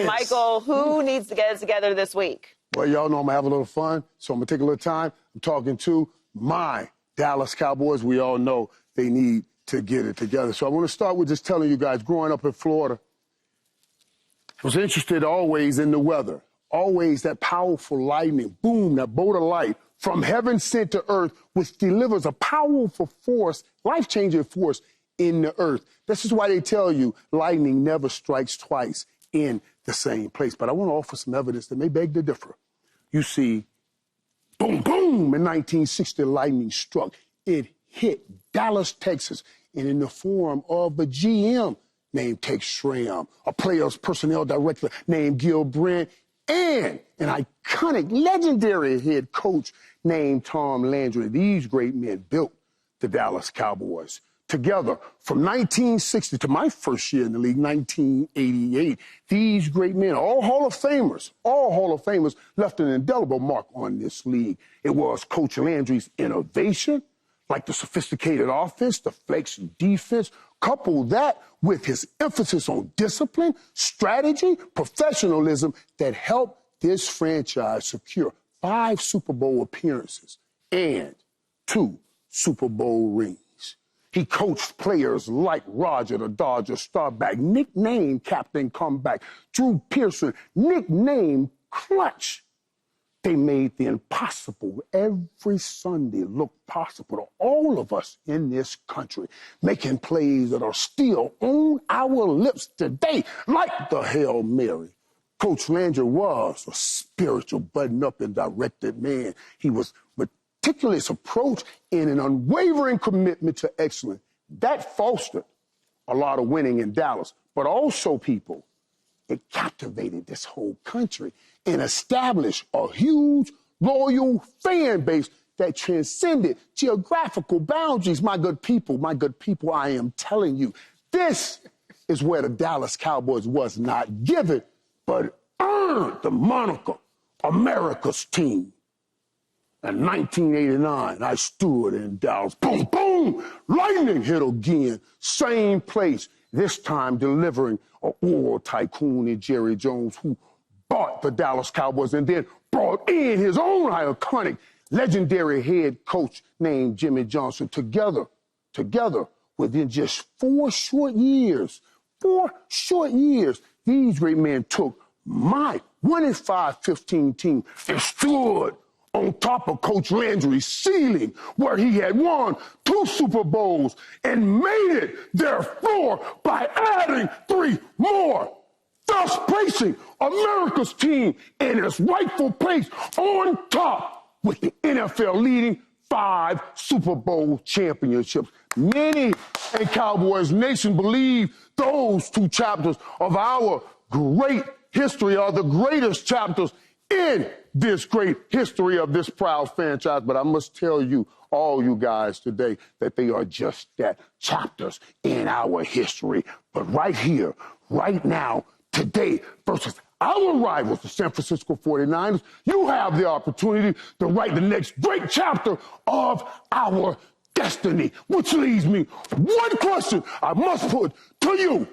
So, Michael, who needs to get it together this week? Well, y'all know I'm going to have a little fun, so I'm going to take a little time. I'm talking to my Dallas Cowboys. We all know they need to get it together. So I want to start with just telling you guys, growing up in Florida, I was interested always in the weather. Always that powerful lightning, boom, that bolt of light from heaven sent to earth, which delivers a powerful force, life-changing force in the earth. This is why they tell you lightning never strikes twice in the same place. But I want to offer some evidence that may beg to differ. You see, boom, boom, in 1960, lightning struck. It hit Dallas, Texas, and in the form of a GM named Tex Schramm, a player's personnel director named Gil Brandt, and an iconic, legendary head coach named Tom Landry. These great men built the Dallas Cowboys. Together, from 1960 to my first year in the league, 1988, these great men, all Hall of Famers, left an indelible mark on this league. It was Coach Landry's innovation, like the sophisticated offense, the flex defense. Couple that with his emphasis on discipline, strategy, professionalism that helped this franchise secure 5 Super Bowl appearances and 2 Super Bowl rings. He coached players like Roger the Dodger Starback, nicknamed Captain Comeback, Drew Pearson, nicknamed Clutch. They made the impossible every Sunday look possible to all of us in this country, making plays that are still on our lips today, like the Hail Mary. Coach Landry was a spiritual, button-up and directed man. He was meticulous approach and an unwavering commitment to excellence. That fostered a lot of winning in Dallas, but also, people, it captivated this whole country and established a huge, loyal fan base that transcended geographical boundaries. My good people, I am telling you, this is where the Dallas Cowboys was not given, but earned the moniker America's team. In 1989, I stood in Dallas. Boom, boom, lightning hit again. Same place, this time delivering an oil tycoon in Jerry Jones, who bought the Dallas Cowboys and then brought in his own iconic, legendary head coach named Jimmy Johnson. Together, within just 4 short years, these great men took my 1-5-15 team and stood on top of Coach Landry's ceiling, where he had won 2 Super Bowls and made it their floor by adding 3 more, thus placing America's team in its rightful place on top with the NFL leading 5 Super Bowl championships. Many in Cowboys Nation believe those 2 chapters of our great history are the greatest chapters in this great history of this proud franchise. But I must tell you, all you guys today, that they are just that, chapters in our history. But right here, right now, today, versus our rivals, the San Francisco 49ers, you have the opportunity to write the next great chapter of our destiny. Which leaves me one question I must put to you,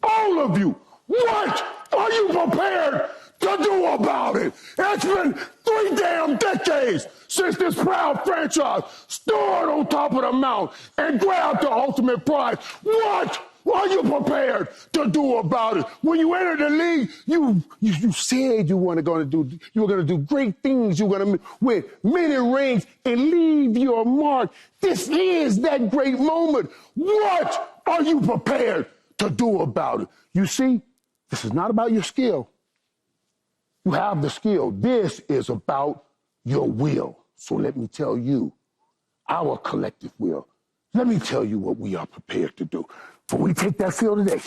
all of you. What are you prepared to do about it? It's been 3 damn decades since this proud franchise stood on top of the mountain and grabbed the ultimate prize. What are you prepared to do about it? When you entered the league, you said you were going to do great things. You were going to win many rings and leave your mark. This is that great moment. What are you prepared to do about it? You see, this is not about your skill. You have the skill. This is about your will. So let me tell you, our collective will. Let me tell you what we are prepared to do. When we take that field today,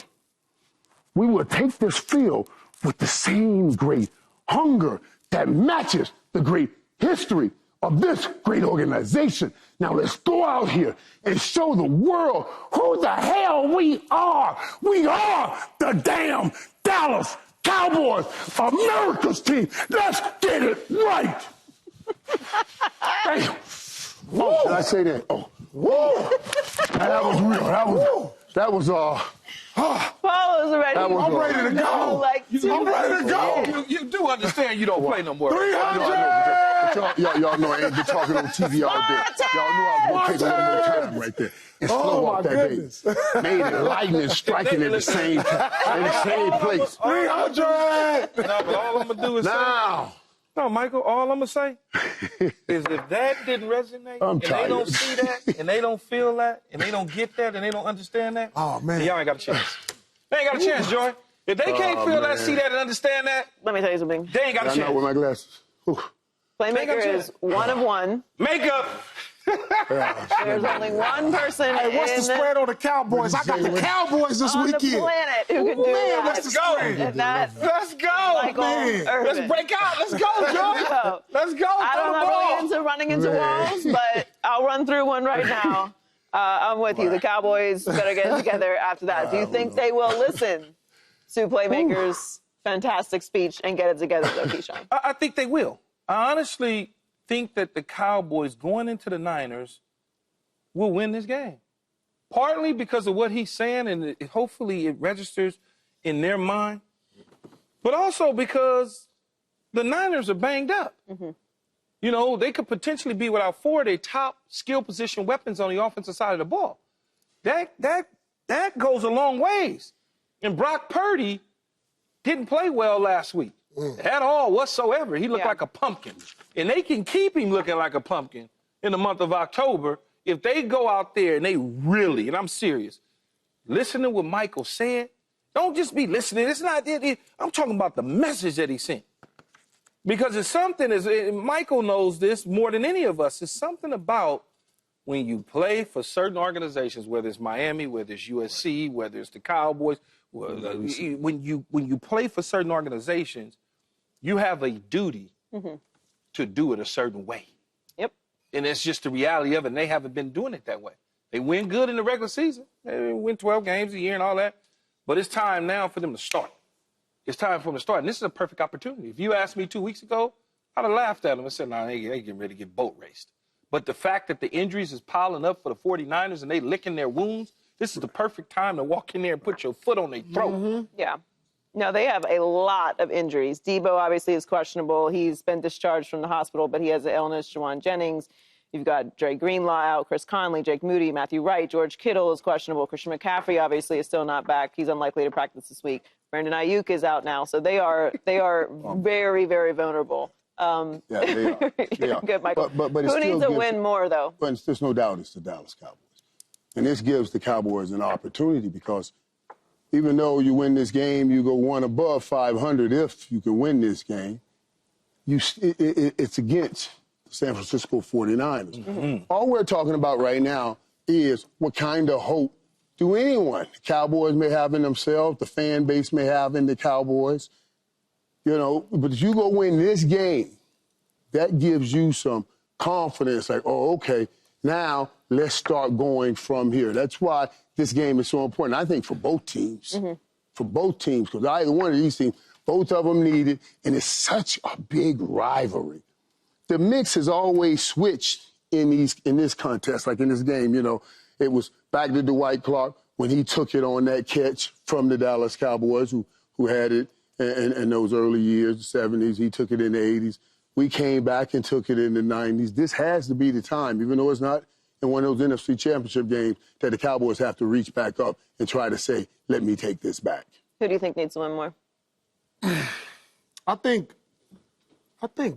we will take this field with the same great hunger that matches the great history of this great organization. Now let's go out here and show the world who the hell we are. We are the damn Dallas Cowboys, America's team. Let's get it right. Damn. Oh, did I say that? Oh, whoa. That was real. That was Paul is ready. I'm ready to go. Like I'm ready to go. You do understand you don't play no more. 300! Y'all know I ain't been talking on TV all day. Y'all knew I was going to take a little more time right there. And slow up that goodness. baby. Made it lightning striking at the same time, in the same place. 300! No, but all I'm going to do is Now. No, Michael, all I'm going to say is if that didn't resonate, and tired. they don't see that, and they don't feel that, and they don't get that, and they don't understand that, Oh, man. then y'all ain't got a chance. They ain't got a chance, Joy. If they can't feel that, see that, and understand that, Let me tell you something. they ain't got a I'm not chance. with my glasses. Whew. Playmaker is 1 of 1. Makeup. There's only one person Hey, what's the spread on the Cowboys? I got the Cowboys this on the weekend. planet who can do that. what's the spread? And that's Let's go. Michael man. Irvin. Let's break out. Let's go, Joy. So, Let's go. I Throw don't the know ball. really into running into walls, but I'll run through one right now. I'm with you. The Cowboys better get it together after that. Do you think they will listen to Playmaker's fantastic speech and get it together, though, Keyshawn? I think they will. I honestly think that the Cowboys going into the Niners will win this game. Partly because of what he's saying, and hopefully it registers in their mind, but also because the Niners are banged up. Mm-hmm. You know, they could potentially be without 4 of their top skill position weapons on the offensive side of the ball. That goes a long ways. And Brock Purdy didn't play well last week at all whatsoever. He looked like a pumpkin. And they can keep him looking like a pumpkin in the month of October if they go out there and they really, and I'm serious, listen to what Michael said. Don't just be listening. It's not it. I'm talking about the message that he sent. Because it's something, Michael knows this more than any of us, it's something about when you play for certain organizations, whether it's Miami, whether it's USC, whether it's the Cowboys, when you play for certain organizations, you have a duty to do it a certain way. Yep. And it's just the reality of it, and they haven't been doing it that way. They win good in the regular season. They win 12 games a year and all that. But it's time now for them to start. It's time for them to start. And this is a perfect opportunity. If you asked me 2 weeks ago, I'd have laughed at them and said, nah, they getting ready to get boat raced. But the fact that the injuries is piling up for the 49ers and they licking their wounds, this is the perfect time to walk in there and put your foot on their throat. Yeah. No, they have a lot of injuries. Debo obviously is questionable. He's been discharged from the hospital, but he has an illness. Juwan Jennings. You've got Dre Greenlaw out, Chris Conley, Jake Moody, Matthew Wright, George Kittle is questionable. Christian McCaffrey obviously is still not back. He's unlikely to practice this week. Brandon Ayuk is out now, so they are very, very vulnerable. Yeah, they are. They are. Good, Michael. But who needs to win more, though? But there's no doubt it's the Dallas Cowboys. And this gives the Cowboys an opportunity because even though you win this game, you go one above 500 if you can win this game, it's against the San Francisco 49ers. Mm-hmm. All we're talking about right now is what kind of hope do anyone, the Cowboys may have in themselves, the fan base may have in the Cowboys, you know, but if you go win this game, that gives you some confidence, like, oh, okay, now let's start going from here. That's why this game is so important, I think, for both teams. Mm-hmm. For both teams, because either one of these teams, both of them need it, and it's such a big rivalry. The mix has always switched in this contest, like in this game, you know. It was back to Dwight Clark when he took it on that catch from the Dallas Cowboys, who had it in those early years, the 70s. He took it in the 80s. We came back and took it in the 90s. This has to be the time, even though it's not in one of those NFC championship games, that the Cowboys have to reach back up and try to say, let me take this back. Who do you think needs to win more? I think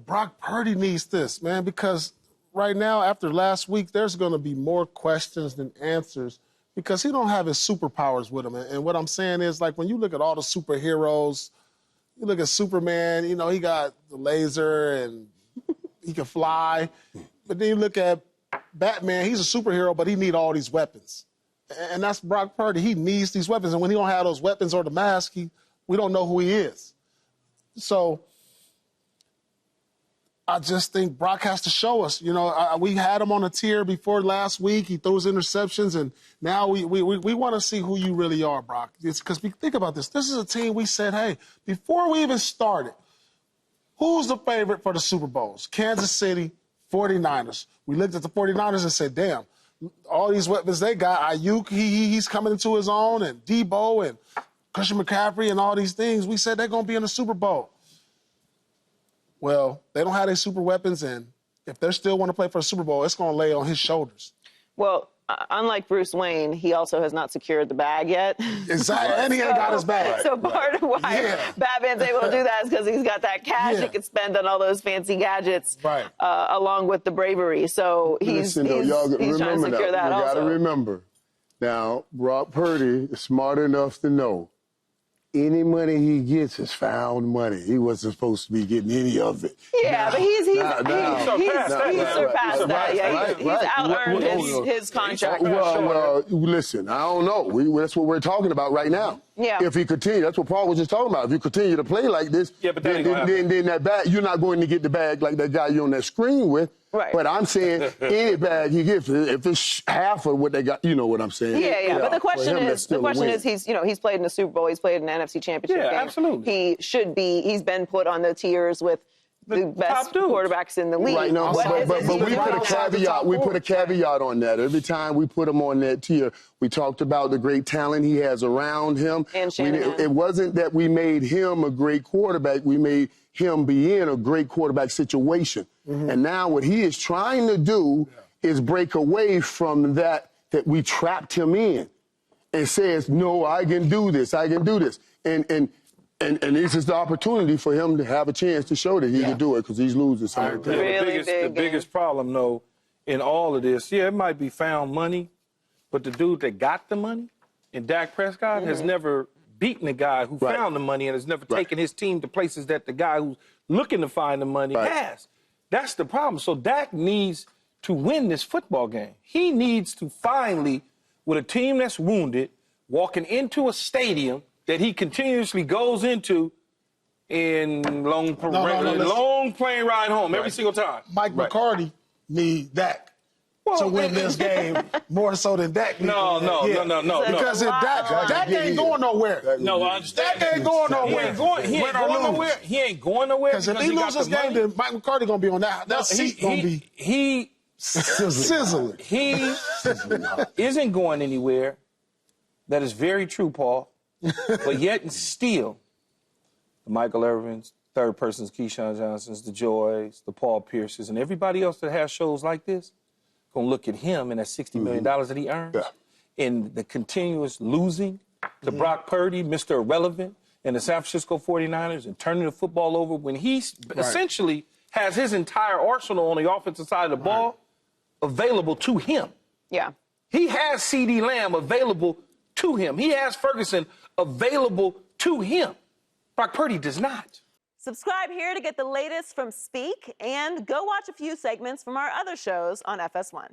Brock Purdy needs this, man, because right now, after last week, there's going to be more questions than answers because he don't have his superpowers with him. And what I'm saying is, like, when you look at all the superheroes, you look at Superman, you know, he got the laser and he can fly. But then you look at Batman, he's a superhero, but he needs all these weapons. And that's Brock Purdy. He needs these weapons. And when he don't have those weapons or the mask, we don't know who he is. So I just think Brock has to show us. You know, we had him on a tier before last week. He throws interceptions, and now we want to see who you really are, Brock. Because think about this. This is a team we said, hey, before we even started, who's the favorite for the Super Bowls? Kansas City, 49ers. We looked at the 49ers and said, damn, all these weapons they got. Ayuk, he's coming into his own, and Debo and Christian McCaffrey and all these things. We said they're going to be in the Super Bowl. Well, they don't have their super weapons, and if they still want to play for the Super Bowl, it's going to lay on his shoulders. Well, unlike Bruce Wayne, he also has not secured the bag yet. Exactly, and he ain't got his bag. So part of why Batman's able to do that is because he's got that cash he can spend on all those fancy gadgets, along with the bravery. So he's trying to secure that also. You got to remember, now, Brock Purdy is smart enough to know any money he gets is found money. He wasn't supposed to be getting any of it. Yeah, but he's surpassed that. Yeah, he's out-earned his contract. Well, listen, I don't know. That's what we're talking about right now. Yeah. If he continue, that's what Paul was just talking about. If you continue to play like this, but then that bag, you're not going to get the bag like that guy you're on that screen with. Right. But I'm saying any bag he gets, if it's half of what they got, you know what I'm saying. Yeah. But the question is, he's played in the Super Bowl, he's played in the NFC Championship game. Absolutely. He should be. He's been put on the tiers with the best quarterbacks in the league. Right now, but we put a caveat on that. Every time we put him on that tier, we talked about the great talent he has around him. And Shanahan. It wasn't that we made him a great quarterback. We made him be in a great quarterback situation. And now what he is trying to do is break away from that we trapped him in and says, no, I can do this. I can do this. And this is the opportunity for him to have a chance to show that he can do it because he's losing some of the Really the biggest problem, though, in all of this, it might be found money, but the dude that got the money, and Dak Prescott, has never beaten the guy who found the money and has never taken his team to places that the guy who's looking to find the money has. That's the problem. So Dak needs to win this football game. He needs to finally, with a team that's wounded, walking into a stadium that he continuously goes into in long plane ride home every single time. Mike McCarty need Dak to win this game more so than Dak. No. Because if Dak ain't going nowhere. No, I understand. Dak ain't going nowhere. He ain't going nowhere. Because if he loses this game, then Mike McCarty going to be on that seat going to be sizzling. He isn't going anywhere. That is very true, Paul. But yet and still, the Michael Irvins, third persons, Keyshawn Johnsons, the Joys, the Paul Pierces, and everybody else that has shows like this, going to look at him and that $60 million that he earns, and the continuous losing to Brock Purdy, Mr. Irrelevant, and the San Francisco 49ers, and turning the football over when he essentially has his entire arsenal on the offensive side of the ball available to him. Yeah. He has CeeDee Lamb available to him. He has Ferguson available to him. Brock Purdy does not. Subscribe here to get the latest from Speak, and go watch a few segments from our other shows on FS1.